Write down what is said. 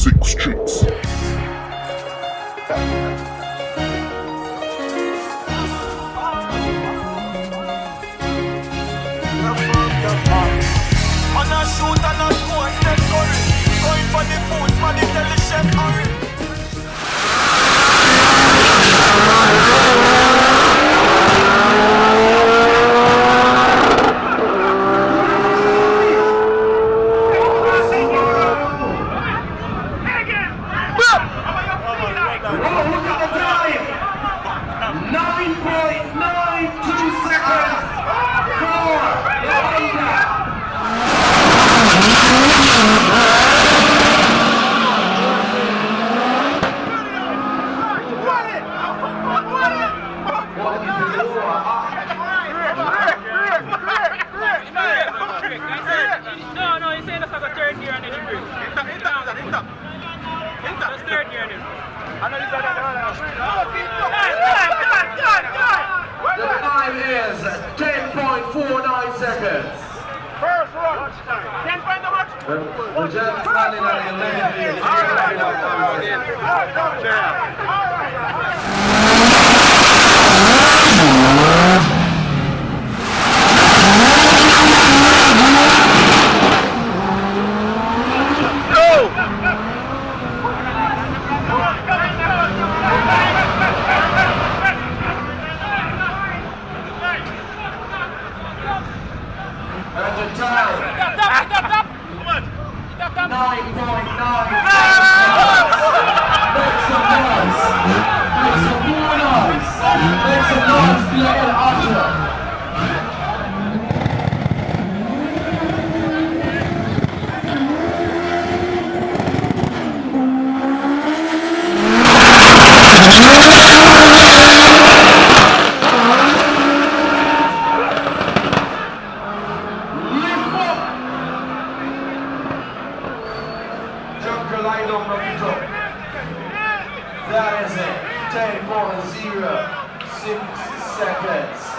Sick Streets. On a shoot and a score, step curry. Going for the food, man, they tell the chef hurry. No, he's saying that's like a third gear and then he brings. That's third gear and then. The time is 10.49 seconds. First run. Can't find the match. The Germans landing at And the time 9.9 Make some noise. Make some more noise. Make some noise for your El line number 2. That is it. 10.06 seconds.